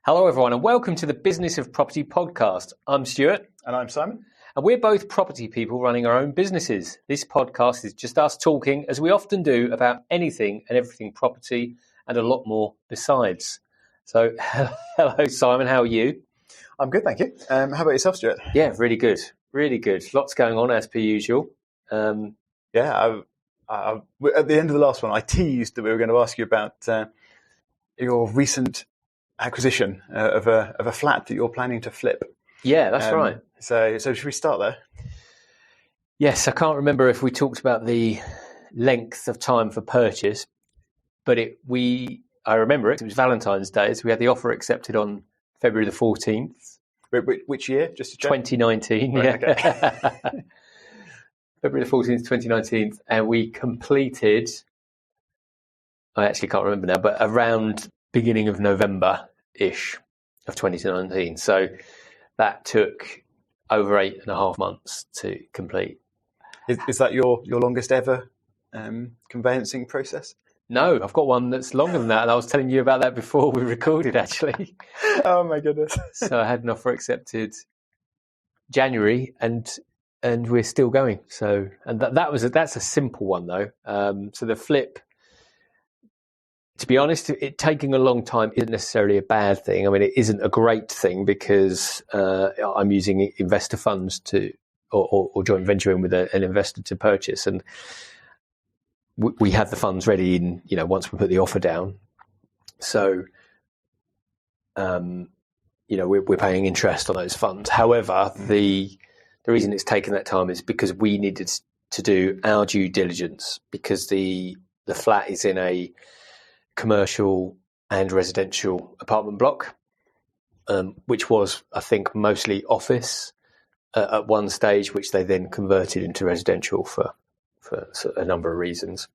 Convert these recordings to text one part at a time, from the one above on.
Hello, everyone, and welcome to the Business of Property podcast. I'm Stuart. And I'm Simon. And we're both property people running our own businesses. This podcast is just us talking, as we often do, about anything and everything property and a lot more besides. So, hello, Simon. How are you? I'm good, thank you. How about yourself, Stuart? Yeah, really good. Really good. Lots going on, as per usual. At the end of the last one, I teased that we were going to ask you about your recent acquisition of a flat that you're planning to flip. Yeah, that's right. So should we start there? Yes, I can't remember if we talked about the length of time for purchase, but I remember it. It was Valentine's Day, so we had the offer accepted on February the 14th. Which year? Just to check. 2019. Right, yeah. okay. February the 14th, 2019, and we completed. I actually can't remember now, but around beginning of November-ish of 2019. So that took over 8.5 months to complete. Is that your longest ever conveyancing process? No, I've got one that's longer than that, and I was telling you about that before we recorded, actually. Oh my goodness! So I had an offer accepted January, and we're still going. So, and that's a simple one though. So the flip, to be honest, it taking a long time isn't necessarily a bad thing. I mean, it isn't a great thing because I'm using investor funds or joint venturing with an investor to purchase, and we had the funds ready in, once we put the offer down. So, we're paying interest on those funds. However, the reason it's taken that time is because we needed to do our due diligence, because the flat is in a commercial and residential apartment block, which was, I think, mostly office at one stage, which they then converted into residential for a number of reasons.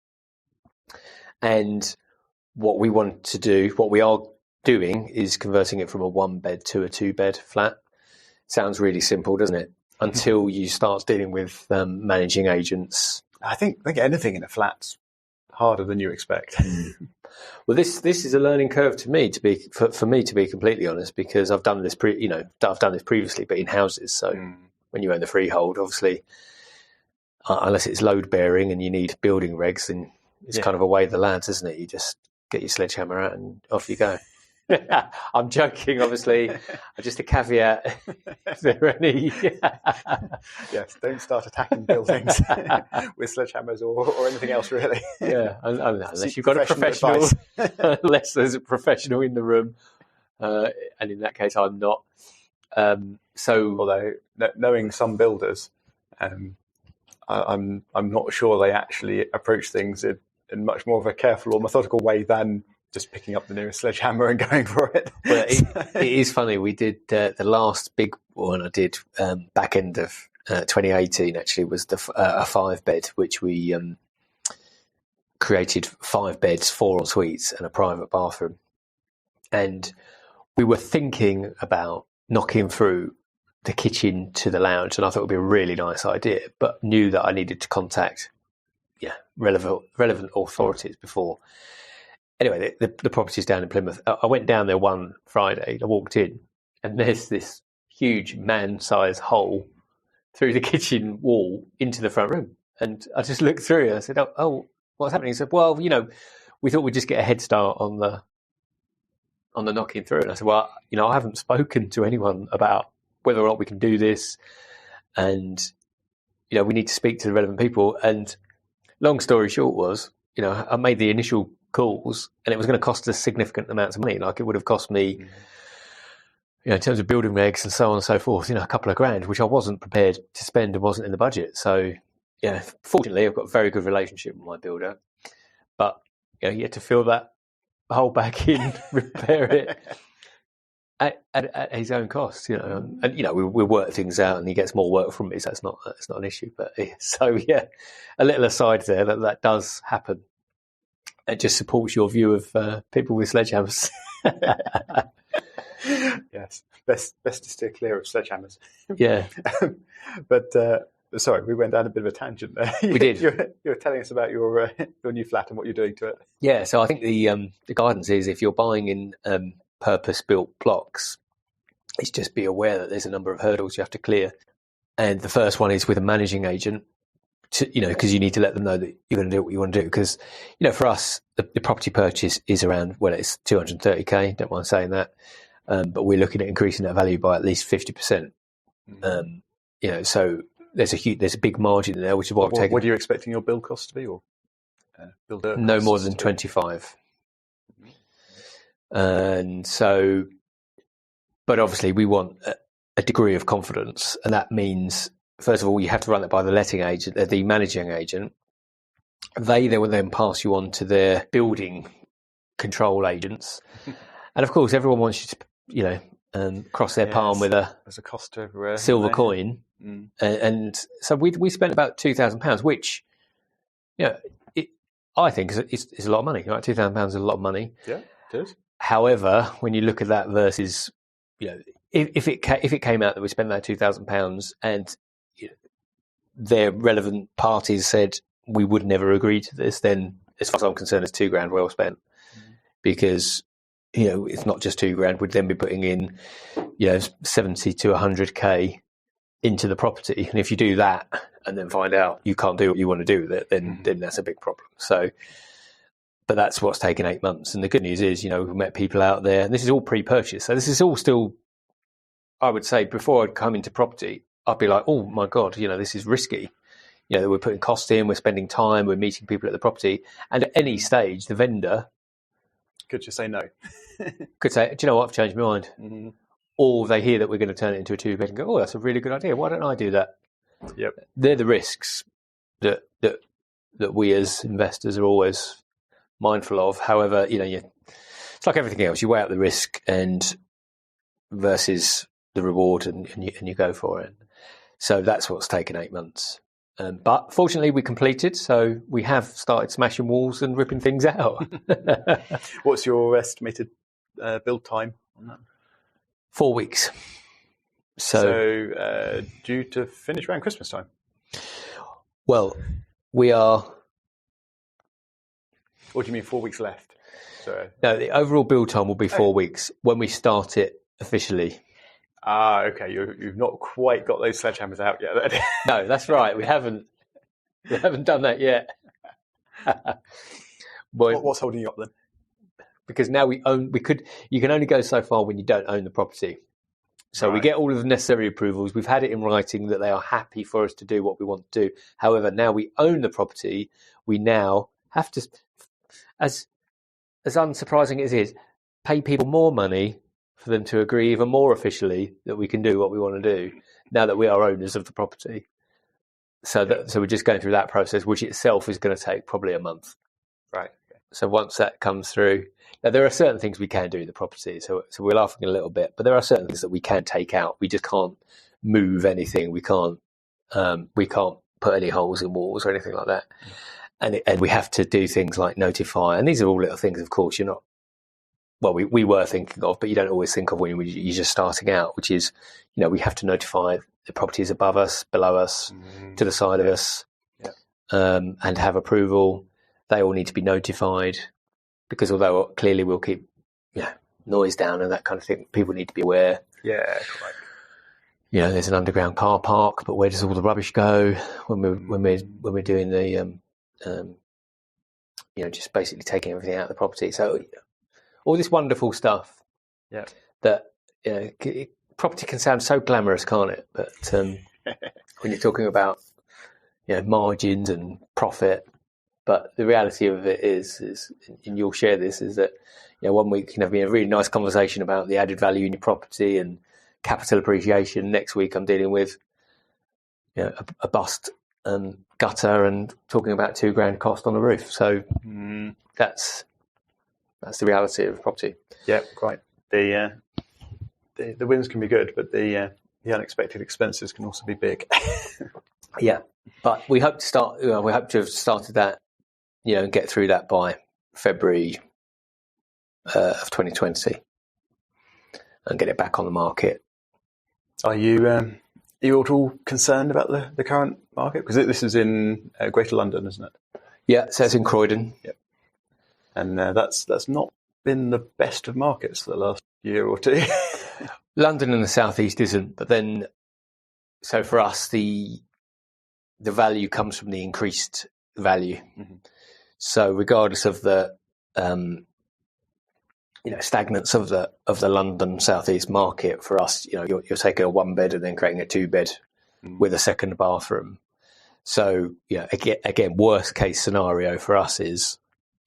And what we want to do, what we are doing, is converting it from a 1-bed to a 2-bed flat. Sounds really simple, doesn't it? Until you start dealing with managing agents. I think anything in a flat's harder than you expect. Well, this is a learning curve to me, for me to be completely honest, because I've done this previously, but in houses. So when you own the freehold, obviously, unless it's load bearing and you need building regs, then it's kind of a way of the lads, isn't it? You just get your sledgehammer out and off you go. I'm joking, obviously. Just a caveat. If there are any, yes, don't start attacking buildings with sledgehammers or anything else, really. Yeah, unless you've got a professional, unless there's a professional in the room, and in that case, I'm not. Although knowing some builders, I'm not sure they actually approach things in much more of a careful or methodical way than just picking up the nearest sledgehammer and going for it. Well, it is funny. We did the last big one I did back end of 2018. Actually, was a 5-bed, which we created 5 beds, 4 en suites, and a private bathroom. And we were thinking about knocking through the kitchen to the lounge, and I thought it would be a really nice idea, but knew that I needed to contact relevant authorities before. Anyway, the property's down in Plymouth. I went down there one Friday. I walked in, and there's this huge man-sized hole through the kitchen wall into the front room. And I just looked through it. I said, "Oh, what's happening?" He said, "Well, we thought we'd just get a head start on the knocking through." And I said, "Well, I haven't spoken to anyone about whether or not we can do this, and we need to speak to the relevant people." And long story short was, I made the initial calls, and it was going to cost us significant amounts of money. Like, it would have cost me, in terms of building regs and so on and so forth, a couple of grand, which I wasn't prepared to spend and wasn't in the budget. So, fortunately, I've got a very good relationship with my builder, but you had to fill that hole back in, repair it at his own cost. And we work things out, and he gets more work from me, so that's not an issue. But a little aside there, that does happen. It just supports your view of people with sledgehammers. Yes, best to steer clear of sledgehammers. Yeah. But sorry, we went down a bit of a tangent there. We did. You were telling us about your new flat and what you're doing to it. Yeah, so I think the guidance is, if you're buying in purpose-built blocks. It's just be aware that there's a number of hurdles you have to clear. And the first one is with a managing agent, because you need to let them know that you're going to do what you want to do. Because, for us, the property purchase is around, it's 230k, don't mind saying that. But we're looking at increasing that value by at least 50%. So there's a big margin there, which is what are you expecting your build cost to be, or builder no more than 25. And so, but obviously we want a degree of confidence, and that means, first of all, you have to run it by the letting agent, the managing agent. They will then pass you on to their building control agents, and of course, everyone wants you to, cross their palm with there's a cost to everywhere, silver coin, and so we spent about £2,000, which, I think is a lot of money. Right, £2,000 is a lot of money. Yeah, it is. However, when you look at that versus, if it came out that we spent that £2,000 and their relevant parties said we would never agree to this, then as far as I'm concerned, it's £2,000 well spent, because it's not just £2,000. We'd then be putting in 70 to 100k into the property, and if you do that and then find out you can't do what you want to do with it, then that's a big problem. So, but that's what's taken 8 months. And the good news is, we've met people out there, and this is all pre-purchase. So this is all still, I would say, before I'd come into property, I'd be like, oh my God, this is risky. We're putting costs in, we're spending time, we're meeting people at the property. And at any stage, the vendor could just say no. Could say, do you know what, I've changed my mind. Mm-hmm. Or they hear that we're going to turn it into a two-bed and go, oh, that's a really good idea. Why don't I do that? Yep. They're the risks that we as investors are always mindful of. However, it's like everything else. You weigh out the risk and versus the reward, and you go for it. So that's what's taken 8 months. But fortunately, we completed, so we have started smashing walls and ripping things out. What's your estimated build time on that? 4 weeks. So due to finish around Christmas time? Well, we are... What do you mean 4 weeks left? So, no, the overall build time will be 4 weeks when we start it officially. Okay. You've not quite got those sledgehammers out yet. Then. No, that's right. We haven't done that yet. What's holding you up then? Because now you can only go so far when you don't own the property. So we get all of the necessary approvals. We've had it in writing that they are happy for us to do what we want to do. However, now we own the property, we now have to, as unsurprising as it is, pay people more money for them to agree even more officially that we can do what we want to do now that we are owners of the property. So we're just going through that process, which itself is going to take probably a month. Right. Okay. So once that comes through, now there are certain things we can do in the property. So we're laughing a little bit, but there are certain things that we can take out. We just can't move anything. We can't put any holes in walls or anything like that. And we have to do things like notify. And these are all little things, of course, you're not, well, we were thinking of, but you don't always think of when you're just starting out, which is, we have to notify the properties above us, below us, to the side of us, and have approval. They all need to be notified, because although clearly we'll keep noise down and that kind of thing, people need to be aware. Yeah, correct. There's an underground car park, but where does all the rubbish go when we're doing the just basically taking everything out of the property? So all this wonderful stuff. Yeah. That property can sound so glamorous, can't it? But when you're talking about margins and profit, but the reality of it is, and you'll share this, is that 1 week you can have a really nice conversation about the added value in your property and capital appreciation. Next week I'm dealing with a bust gutter and talking about £2,000 cost on the roof. So that's the reality of property. Yeah, quite. The wins can be good, but the unexpected expenses can also be big. Yeah, but we hope to start. We hope to have started that, and get through that by February of 2020, and get it back on the market. Are you at all concerned about the current market? Because this is in Greater London, isn't it? Yeah, so it's in Croydon. Yep. And that's not been the best of markets for the last year or two. London and the southeast isn't, but then, so for us, the value comes from the increased value. Mm-hmm. So regardless of the stagnance of the London southeast market, for us, you're taking a 1-bed and then creating a 2-bed with a second bathroom. So again, worst case scenario for us is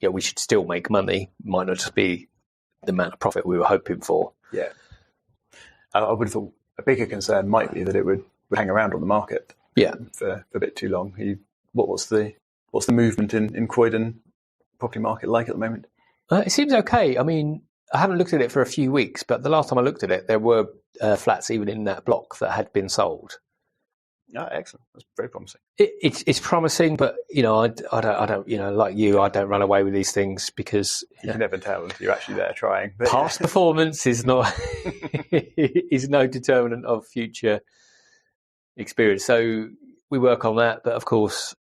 we should still make money. Might not just be the amount of profit we were hoping for. Yeah, I would have thought a bigger concern might be that it would hang around on the market. For a bit too long. What's the movement in Croydon property market like at the moment? It seems okay. I mean, I haven't looked at it for a few weeks, but the last time I looked at it, there were flats even in that block that had been sold. Oh, excellent. That's very promising. It's promising, but I don't like you, I don't run away with these things because you can never tell until you're actually there trying. But past performance is not is no determinant of future experience. So we work on that, but of course,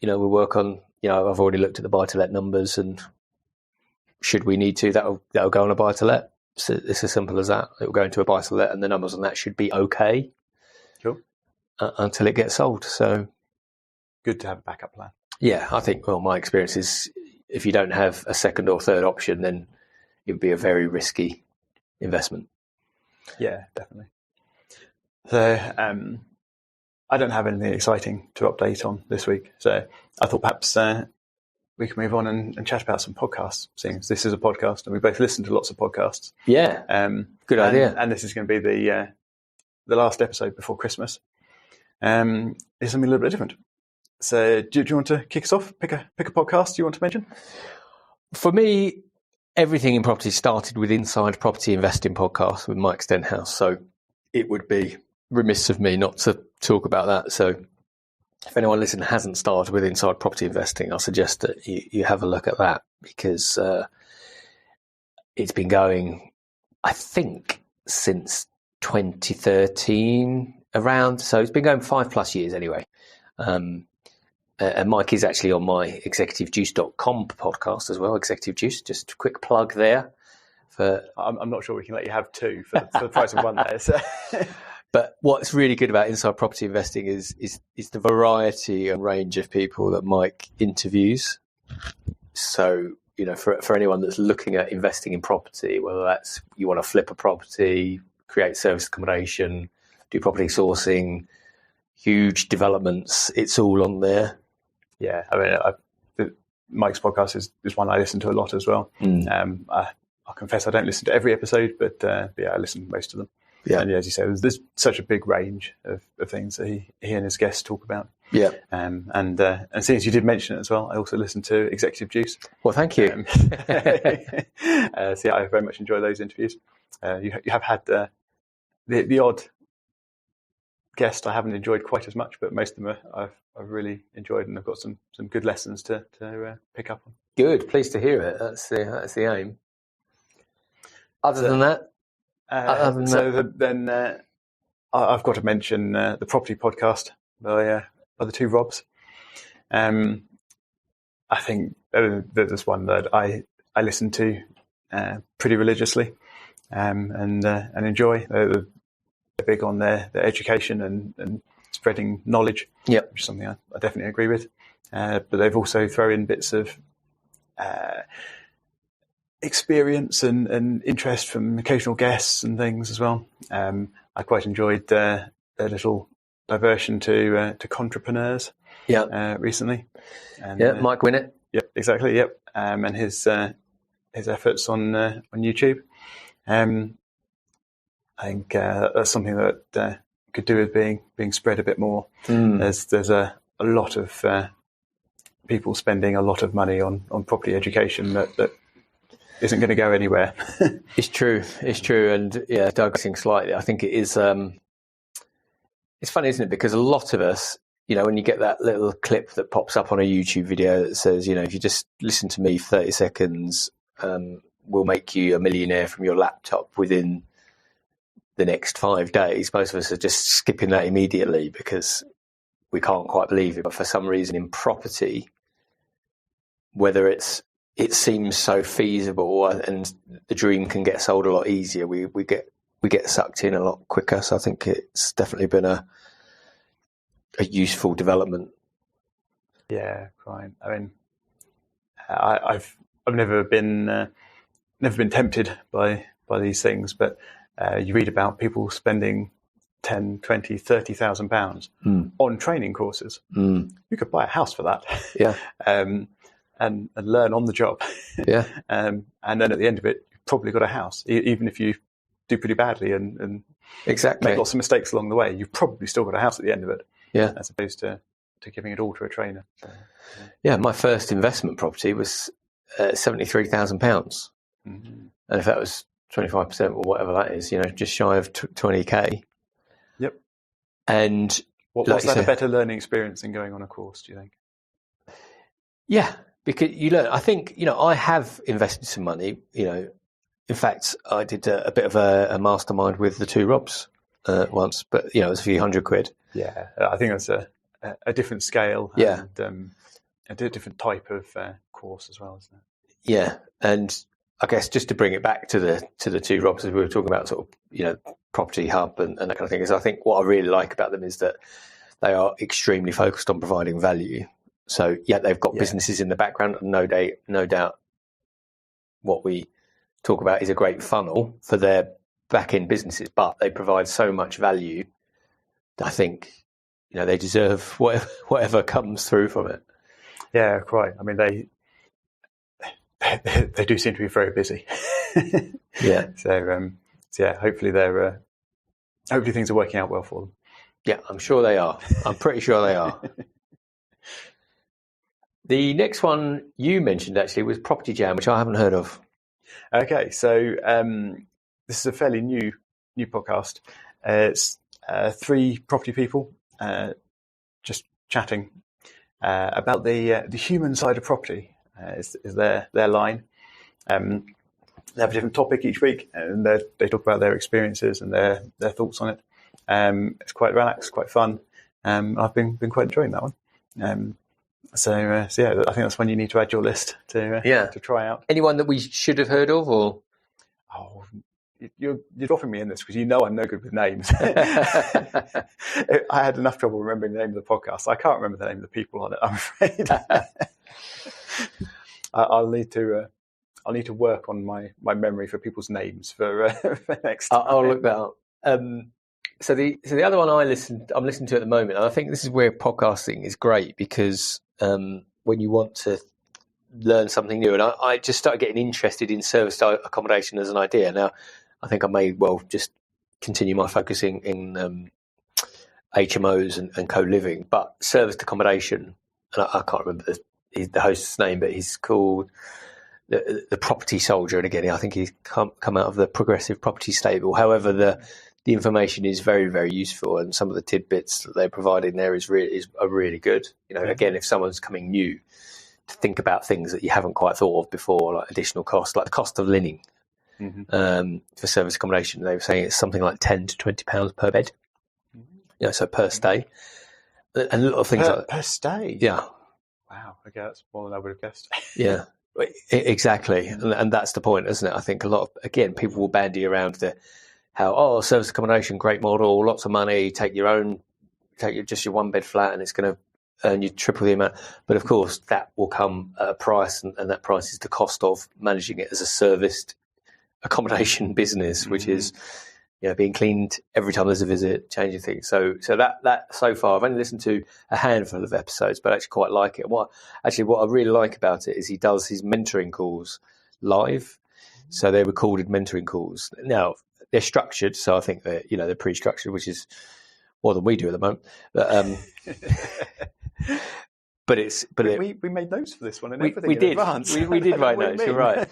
we work on. I've already looked at the buy-to-let numbers, and should we need to, that'll go on a buy-to-let. So it's as simple as that. It will go into a buy-to-let, and the numbers on that should be okay. Cool. Until it gets sold. So good to have a backup plan. Yeah, I think. Well, my experience is if you don't have a second or third option, then it would be a very risky investment. Yeah, definitely. So I don't have anything exciting to update on this week. So I thought perhaps we can move on and chat about some podcasts, seeing as this is a podcast and we both listen to lots of podcasts. Yeah, good idea. And this is going to be the last episode before Christmas. It's something a little bit different. So do you want to kick us off? Pick a podcast you want to mention? For me, everything in property started with Inside Property Investing podcast with Mike Stenhouse. So it would be remiss of me not to talk about that. So if anyone listening hasn't started with Inside Property Investing, I suggest that you have a look at that because it's been going, I think, since 2013 around. So it's been going 5+ years anyway. And Mike is actually on my executivejuice.com podcast as well. Executive Juice, just a quick plug there. I'm not sure we can let you have two for the price of one there. So. But what's really good about Inside Property Investing is the variety and range of people that Mike interviews. So, for anyone that's looking at investing in property, whether that's you want to flip a property, create service accommodation, do property sourcing, huge developments, it's all on there. Yeah, I mean, Mike's podcast is one I listen to a lot as well. I'll confess I don't listen to every episode, but I listen to most of them. Yeah, and as you said, there's such a big range of things that he and his guests talk about. Yeah, and since you did mention it as well, I also listen to Executive Juice. Well, thank you. So I very much enjoy those interviews. You have had the odd guest I haven't enjoyed quite as much, but most of them I've really enjoyed, and I've got some good lessons to pick up on. Good, pleased to hear it. That's the aim. Other than that. Then I've got to mention the property podcast by the two Robs. I think there's one that I listen to pretty religiously and enjoy. They're big on their education and spreading knowledge, which is something I definitely agree with. But they've also thrown in bits of experience and interest from occasional guests and things as well. I quite enjoyed their little diversion to entrepreneurs recently. And, Mike Winnett. Yep, exactly. Yep, and his efforts on YouTube. I think that's something that could do with being spread a bit more. There's a lot of people spending a lot of money on property education that isn't going to go anywhere. It's true. And digressing slightly, I think it is. It's funny, isn't it? Because a lot of us, when you get that little clip that pops up on a YouTube video that says, if you just listen to me for 30 seconds, we'll make you a millionaire from your laptop within the next 5 days. Most of us are just skipping that immediately because we can't quite believe it. But for some reason in property, whether it's it seems so feasible, and the dream can get sold a lot easier. We get sucked in a lot quicker. So I think it's definitely been a useful development. Yeah, quite. I mean, I've never been tempted by these things, but you read about people spending 10, 20, 30,000 pounds on training courses. You could buy a house for that. Yeah. And learn on the job. Yeah. And then at the end of it, you've probably got a house. Even if you do pretty badly and exactly make lots of mistakes along the way, you've probably still got a house at the end of it. Yeah. As opposed to giving it all to a trainer. So, yeah, my first investment property was £73,000. And if that was 25% or whatever that is, just shy of 20k. Yep. And was that a better learning experience than going on a course, do you think? Yeah, because you learn. I think, I have invested some money. In fact, I did a bit of a mastermind with the two Robs once, but it was a few £100. Yeah, I think that's a different scale. Yeah, and a different type of course as well, isn't it? Yeah, and I guess just to bring it back to the two Robs, as we were talking about, sort of property hub and that kind of thing, is I think what I really like about them is that they are extremely focused on providing value. So yeah, they've got businesses in the background, and no doubt what we talk about is a great funnel for their back end businesses, but they provide so much value that I think they deserve whatever comes through from it. Yeah, quite. I mean, they do seem to be very busy. Yeah. So yeah, hopefully things are working out well for them. Yeah, I'm sure they are. I'm pretty sure they are. The next one you mentioned actually was Property Jam, which I haven't heard of. Okay, so this is a fairly new podcast. It's 3 property people just chatting about the human side of property. Is their line. They have a different topic each week, and they talk about their experiences and their thoughts on it. It's quite relaxed, quite fun. I've been quite enjoying that one. So yeah, I think that's one you need to add your list to try out. Anyone that we should have heard of, or? Oh, you're dropping me in this because I'm no good with names. I had enough trouble remembering the name of the podcast. I can't remember the name of the people on it, I'm afraid. I'll need to work on my memory for people's names for next time. I'll look that up. So the other one I'm listening to at the moment, and I think this is where podcasting is great, because when you want to learn something new, and I just started getting interested in service accommodation as an idea. Now, I think I may well just continue my focusing in HMOs and co-living, but serviced accommodation, and I can't remember the host's name, but he's called the Property Soldier, and again, I think he's come out of the Progressive Property stable. However, the information is very, very useful, and some of the tidbits that they provide in there are really good. Again, if someone's coming new, to think about things that you haven't quite thought of before, like additional costs, like the cost of linen for service accommodation. They were saying it's something like £10 to £20 per bed. So per stay, and a lot of things per stay. Yeah. Wow. Okay, that's more than I would have guessed. Yeah. Exactly, and that's the point, isn't it? I think a lot of people will bandy around service accommodation, great model, lots of money, take your your one bed flat, and it's going to earn you triple the amount. But of course, that will come at a price, and that price is the cost of managing it as a serviced accommodation business, which is being cleaned every time there's a visit, changing things. So that so far, I've only listened to a handful of episodes, but I actually quite like it. What I really like about it is he does his mentoring calls live. So they're recorded mentoring calls. Now, they're structured, so I think that they're pre-structured, which is more than we do at the moment. But we made notes for this one, and everything we in did. Advance. We did write notes. You're right.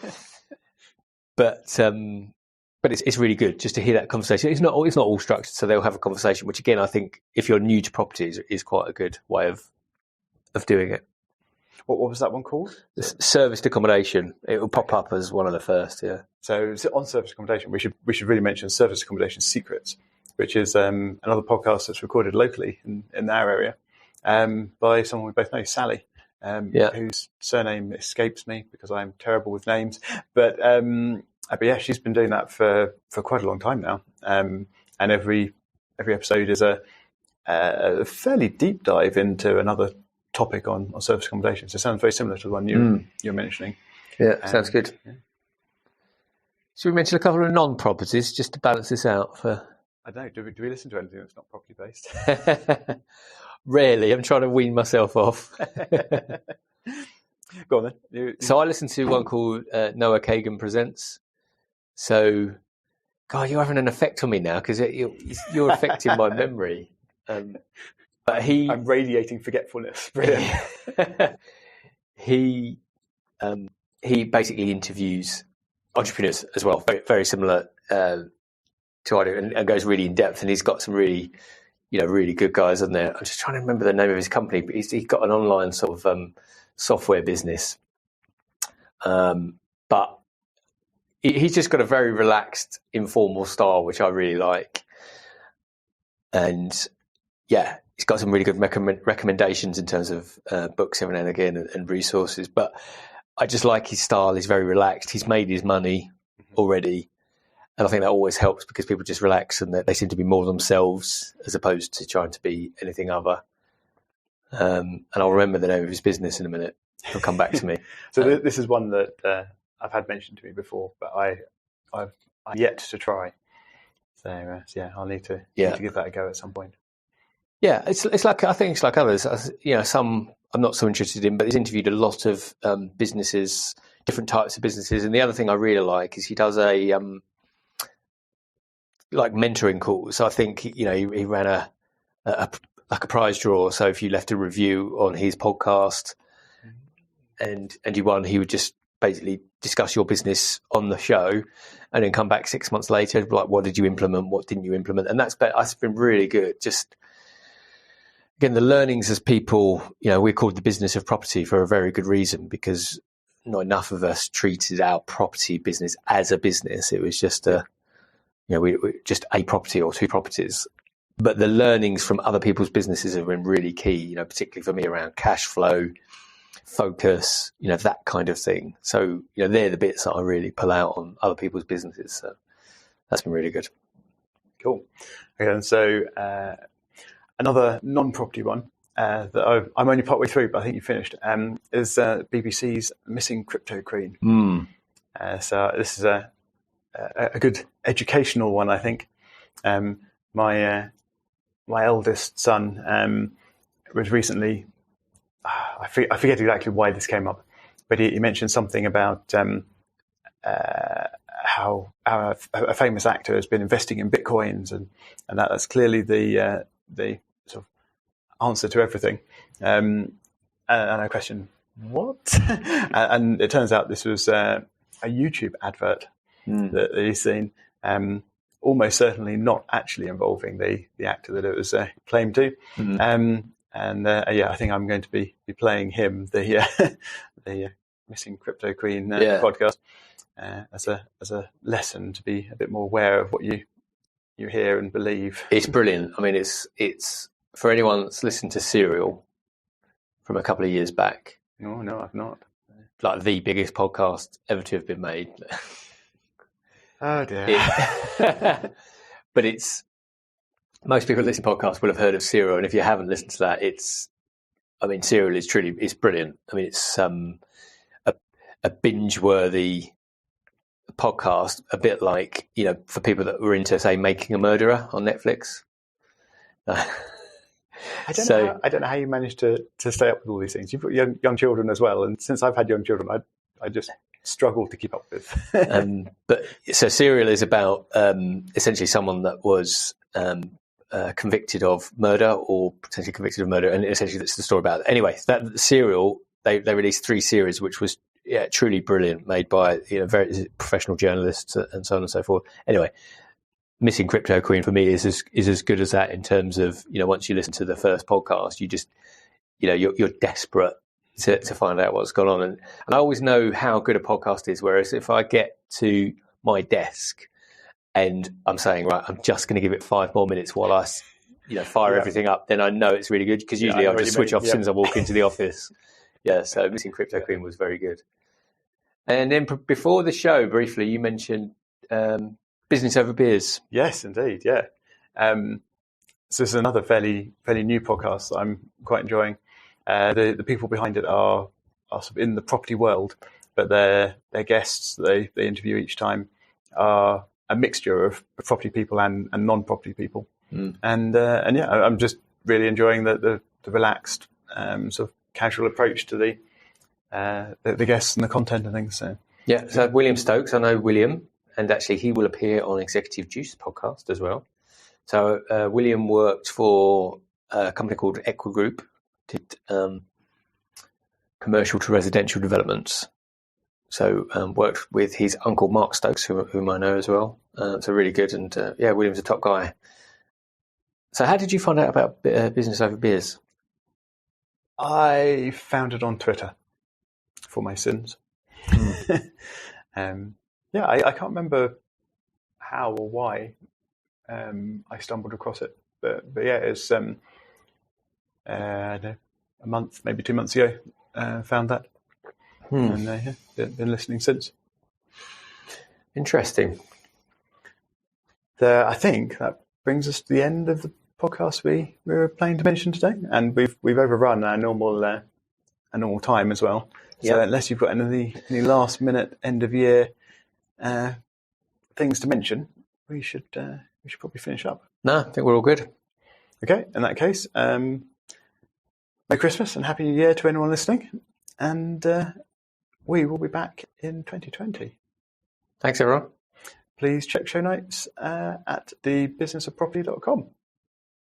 But it's really good just to hear that conversation. It's not all structured, so they'll have a conversation, which again I think if you're new to properties is quite a good way of doing it. What was that one called? Serviced accommodation. It will pop up as one of the first. Yeah. So on service accommodation, we should really mention Service Accommodation Secrets, which is another podcast that's recorded locally in our area by someone we both know, Sally. whose surname escapes me because I'm terrible with names. But yeah, she's been doing that for quite a long time now. And every episode is a fairly deep dive into another topic on service accommodation. So it sounds very similar to the one you're mentioning. Yeah, sounds good. Yeah. Should we mention a couple of non-properties just to balance this out? I don't know. Do we listen to anything that's not property based? Rarely. I'm trying to wean myself off. Go on then. So I listen to one called Noah Kagan Presents. So, God, you're having an effect on me now because you're affecting my memory. But I'm radiating forgetfulness. Brilliant. He basically interviews entrepreneurs as well, very, very similar to I do, and goes really in depth. And he's got some really, really good guys on there. I'm just trying to remember the name of his company, but he's got an online sort of software business. But he's just got a very relaxed, informal style, which I really like. And yeah, he's got some really good recommendations in terms of books every now and again and resources. But I just like his style. He's very relaxed. He's made his money already. And I think that always helps because people just relax and they seem to be more themselves as opposed to trying to be anything other. And I'll remember the name of his business in a minute. He'll come back to me. So this is one that I've had mentioned to me before, but I've yet to try. So yeah, I'll need to give that a go at some point. Yeah, it's like, I think it's like others. Some I'm not so interested in, but he's interviewed a lot of businesses, different types of businesses. And the other thing I really like is he does a like mentoring calls. So I think he ran a prize draw. So if you left a review on his podcast and you won, he would just basically discuss your business on the show and then come back 6 months later, like, what did you implement? What didn't you implement? And that's been really good. Just, again, the learnings as people, we're called the business of property for a very good reason, because not enough of us treated our property business as a business. It was just we just a property or two properties. But the learnings from other people's businesses have been really key, particularly for me around cash flow, focus, that kind of thing. So, they're the bits that I really pull out on other people's businesses. So that's been really good. Cool. Okay, and so another non-property one that I'm only partway through, but I think you finished, is BBC's Missing Crypto Queen. So this is a good educational one, I think. My eldest son was recently, I forget exactly why this came up, but he mentioned something about how a famous actor has been investing in bitcoins, and that's clearly the sort of answer to everything. And I question, what? And it turns out this was a YouTube advert that he's seen, almost certainly not actually involving the actor that it was claimed to. I think I'm going to be playing him the Missing Crypto Queen podcast as a lesson to be a bit more aware of what you hear and believe. It's brilliant. I mean, it's for anyone that's listened to Serial from a couple of years back. No, I've not. Like the biggest podcast ever to have been made. Oh dear. But most people that listen to podcasts will have heard of Serial, and if you haven't listened to that, Serial is brilliant. I mean, it's a binge-worthy podcast, a bit like, for people that were into, say, Making a Murderer on Netflix. I don't know how you manage to stay up with all these things. You've got young children as well, and since I've had young children, I just struggle to keep up with. But so Serial is about essentially someone that was convicted of murder or potentially convicted of murder, and essentially that's the story about it. Anyway, that Serial, they released 3 series, which was truly brilliant, made by very professional journalists and so on and so forth. Anyway, Missing Crypto Queen for me is as good as that in terms of, once you listen to the first podcast, you just you're desperate to find out what's gone on, and I always know how good a podcast is. Whereas if I get to my desk and I'm saying, right, I'm just going to give it 5 more minutes while I fire everything up, then I know it's really good, because usually I just switch off as soon as I walk into the office. Yeah, so Missing Crypto Queen was very good. And then before the show, briefly, you mentioned Business Over Beers. Yes, indeed. Yeah. So this is another fairly new podcast that I'm quite enjoying. The people behind it are sort of in the property world, but their guests that they interview each time are a mixture of property people and non-property people. And yeah, I'm just really enjoying the relaxed sort of casual approach to the guests and the content and things. So Yeah, so William Stokes, I know William, and actually he will appear on Executive Juice podcast as well. So William worked for a company called Equa Group, did commercial to residential developments. So worked with his uncle Mark Stokes, whom I know as well. So really good, and yeah, William's a top guy. So how did you find out about Business Over Beers? I found it on Twitter for my sins. Yeah, I can't remember how or why I stumbled across it, but yeah, it's I don't know, a month, maybe 2 months ago, found that, and yeah, been listening since. Interesting. I think that brings us to the end of the podcast we were planning to mention today, and we've overrun our normal time as well. So unless you've got any last minute end of year things to mention, we should probably finish up. No, I think we're all good. Okay, in that case, Merry Christmas and Happy New Year to anyone listening, and we will be back in 2020. Thanks, everyone. Please check show notes at thebusinessofproperty.com.